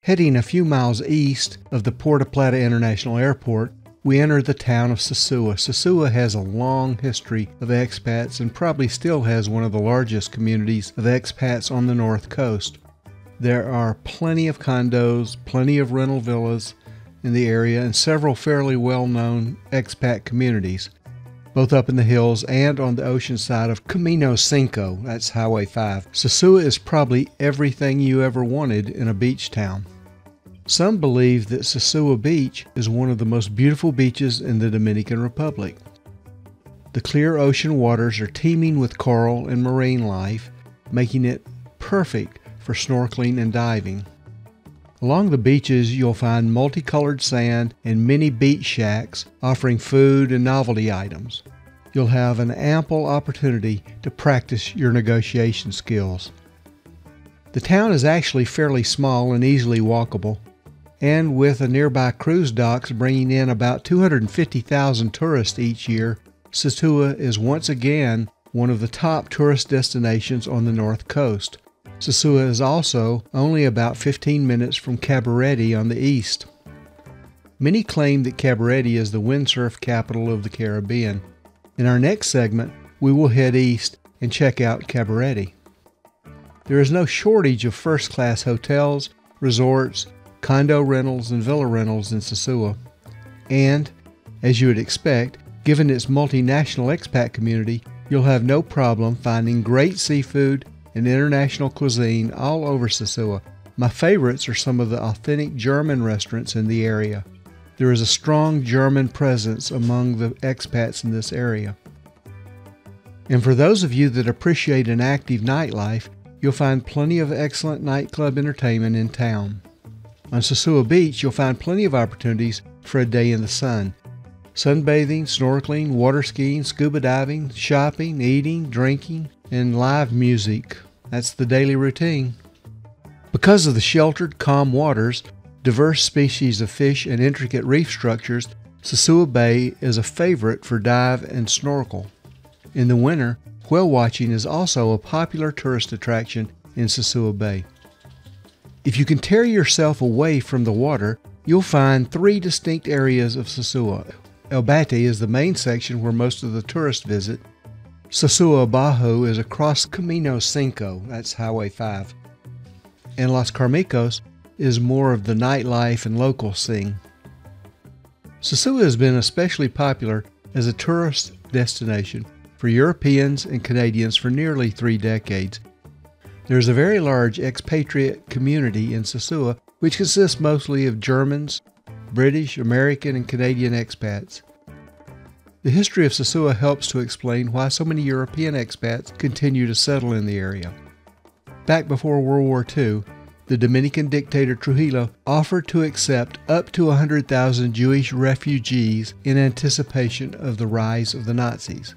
Heading a few miles east of the Puerto Plata International Airport, we enter the town of Sosua. Sosua has a long history of expats and probably still has one of the largest communities of expats on the north coast. There are plenty of condos, plenty of rental villas in the area, and several fairly well-known expat communities, both up in the hills and on the ocean side of Camino Cinco, that's Highway 5. Sosua is probably everything you ever wanted in a beach town. Some believe that Sosua Beach is one of the most beautiful beaches in the Dominican Republic. The clear ocean waters are teeming with coral and marine life, making it perfect for snorkeling and diving. Along the beaches, you'll find multicolored sand and many beach shacks offering food and novelty items. You'll have an ample opportunity to practice your negotiation skills. The town is actually fairly small and easily walkable, and with the nearby cruise docks bringing in about 250,000 tourists each year, Sosua is once again one of the top tourist destinations on the north coast. Sosua is also only about 15 minutes from Cabarete on the east. Many claim that Cabarete is the windsurf capital of the Caribbean. In our next segment, we will head east and check out Cabarete. There is no shortage of first-class hotels, resorts, condo rentals, and villa rentals in Sosua. And, as you would expect, given its multinational expat community, you'll have no problem finding great seafood and international cuisine all over Sosua. My favorites are some of the authentic German restaurants in the area. There is a strong German presence among the expats in this area. And for those of you that appreciate an active nightlife, you'll find plenty of excellent nightclub entertainment in town. On Sosua Beach, you'll find plenty of opportunities for a day in the sun. Sunbathing, snorkeling, water skiing, scuba diving, shopping, eating, drinking, and live music. That's the daily routine. Because of the sheltered, calm waters, diverse species of fish, and intricate reef structures, Sosua Bay is a favorite for dive and snorkel. In the winter, whale watching is also a popular tourist attraction in Sosua Bay. If you can tear yourself away from the water, you'll find three distinct areas of Sosua. El Bate is the main section where most of the tourists visit. Sosua Bajo is across Camino Cinco, that's Highway 5. And Los Carmicos is more of the nightlife and local scene. Sosua has been especially popular as a tourist destination for Europeans and Canadians for nearly 3 decades. There is a very large expatriate community in Sosua, which consists mostly of Germans, British, American, and Canadian expats. The history of Sosua helps to explain why so many European expats continue to settle in the area. Back before World War II, the Dominican dictator Trujillo offered to accept up to 100,000 Jewish refugees in anticipation of the rise of the Nazis.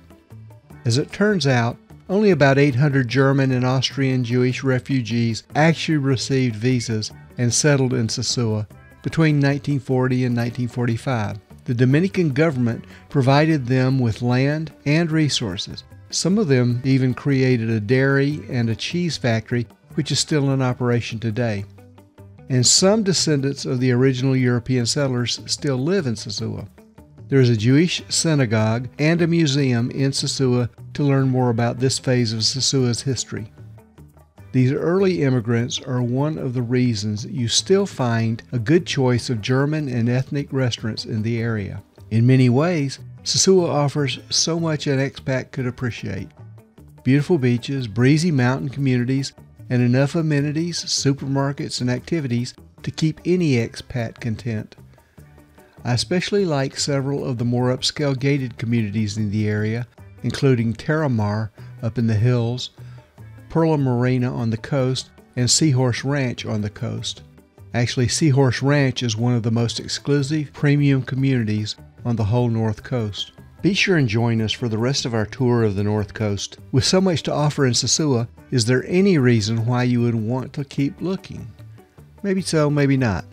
As it turns out, only about 800 German and Austrian Jewish refugees actually received visas and settled in Sosua between 1940 and 1945. The Dominican government provided them with land and resources. Some of them even created a dairy and a cheese factory, which is still in operation today. And some descendants of the original European settlers still live in Sosua. There is a Jewish synagogue and a museum in Sosua to learn more about this phase of Sosua's history. These early immigrants are one of the reasons that you still find a good choice of German and ethnic restaurants in the area. In many ways, Sosua offers so much an expat could appreciate. Beautiful beaches, breezy mountain communities, and enough amenities, supermarkets, and activities to keep any expat content. I especially like several of the more upscale gated communities in the area, including Terramar up in the hills, Perla Marina on the coast, and Seahorse Ranch on the coast. Actually, Seahorse Ranch is one of the most exclusive premium communities on the whole North Coast. Be sure and join us for the rest of our tour of the North Coast. With so much to offer in Sosua, is there any reason why you would want to keep looking? Maybe so, maybe not.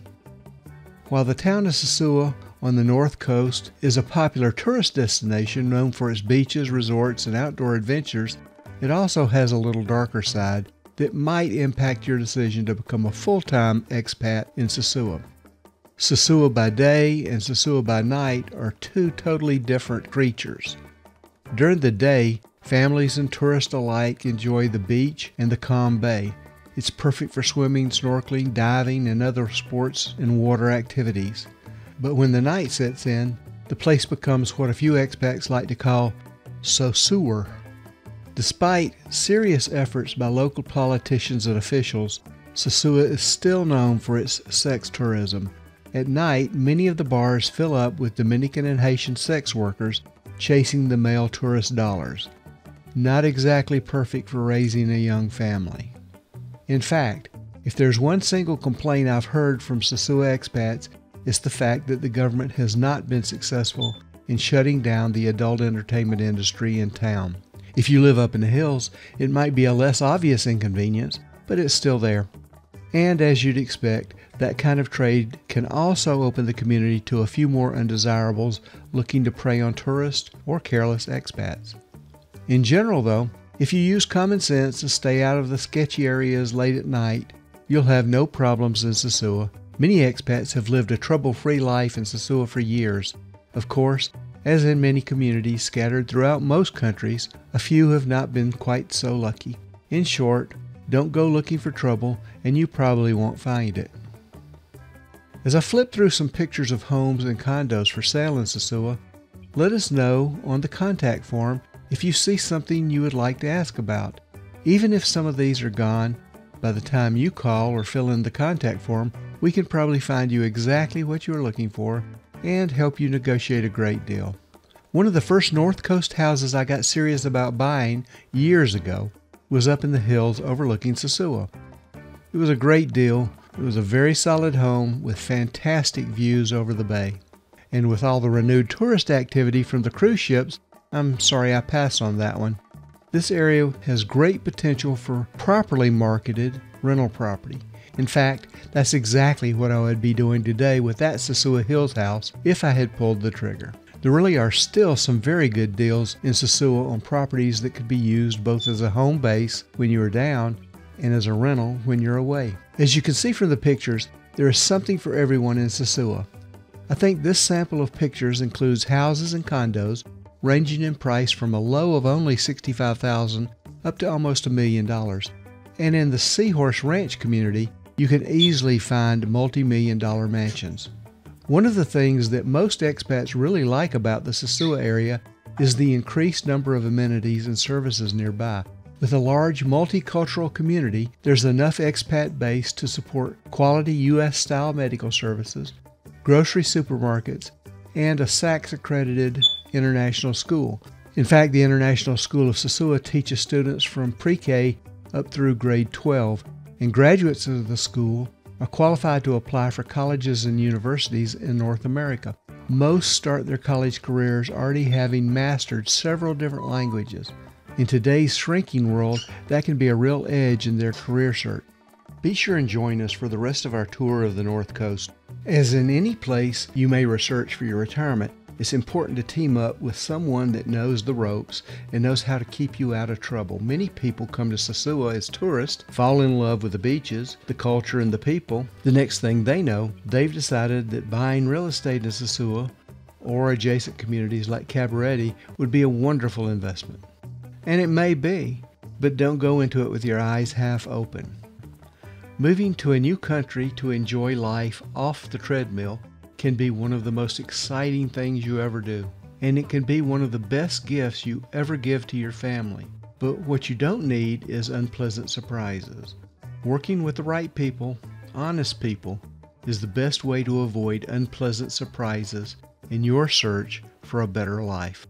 While the town of Sosua on the north coast is a popular tourist destination known for its beaches, resorts, and outdoor adventures, it also has a little darker side that might impact your decision to become a full-time expat in Sosua. Sosua by day and Sosua by night are two totally different creatures. During the day, families and tourists alike enjoy the beach and the calm bay. It's perfect for swimming, snorkeling, diving, and other sports and water activities. But when the night sets in, the place becomes what a few expats like to call Sosua. Despite serious efforts by local politicians and officials, Sosua is still known for its sex tourism. At night, many of the bars fill up with Dominican and Haitian sex workers chasing the male tourist dollars. Not exactly perfect for raising a young family. In fact, if there's one single complaint I've heard from Sosua expats, it's the fact that the government has not been successful in shutting down the adult entertainment industry in town. If you live up in the hills, it might be a less obvious inconvenience, but it's still there. And as you'd expect, that kind of trade can also open the community to a few more undesirables looking to prey on tourists or careless expats. In general, though, if you use common sense and stay out of the sketchy areas late at night, you'll have no problems in Sosua. Many expats have lived a trouble-free life in Sosua for years. Of course, as in many communities scattered throughout most countries, a few have not been quite so lucky. In short, don't go looking for trouble, and you probably won't find it. As I flip through some pictures of homes and condos for sale in Sosua, let us know on the contact form if you see something you would like to ask about. Even if some of these are gone, by the time you call or fill in the contact form, we can probably find you exactly what you are looking for and help you negotiate a great deal. One of the first North Coast houses I got serious about buying years ago was up in the hills overlooking Sosua. It was a great deal. It was a very solid home with fantastic views over the bay. And with all the renewed tourist activity from the cruise ships, I'm sorry I passed on that one. This area has great potential for properly marketed rental property. In fact, that's exactly what I would be doing today with that Sosua Hills house if I had pulled the trigger. There really are still some very good deals in Sosua on properties that could be used both as a home base when you are down and as a rental when you're away. As you can see from the pictures, there is something for everyone in Sosua. I think this sample of pictures includes houses and condos ranging in price from a low of only $65,000 up to almost $1 million. And in the Seahorse Ranch community, you can easily find multi-million-dollar mansions. One of the things that most expats really like about the Sosua area is the increased number of amenities and services nearby. With a large multicultural community, there's enough expat base to support quality U.S.-style medical services, grocery supermarkets, and a SACS-accredited international school. In fact, the International School of Sosua teaches students from pre-K up through grade 12, and graduates of the school are qualified to apply for colleges and universities in North America. Most start their college careers already having mastered several different languages. In today's shrinking world, that can be a real edge in their career search. Be sure and join us for the rest of our tour of the North Coast. As in any place you may research for your retirement, it's important to team up with someone that knows the ropes and knows how to keep you out of trouble. Many people come to Sosua as tourists, fall in love with the beaches, the culture, and the people. The next thing they know, they've decided that buying real estate in Sosua or adjacent communities like Cabarete would be a wonderful investment. And it may be, but don't go into it with your eyes half open. Moving to a new country to enjoy life off the treadmill can be one of the most exciting things you ever do, and it can be one of the best gifts you ever give to your family. But what you don't need is unpleasant surprises. Working with the right people, honest people, is the best way to avoid unpleasant surprises in your search for a better life.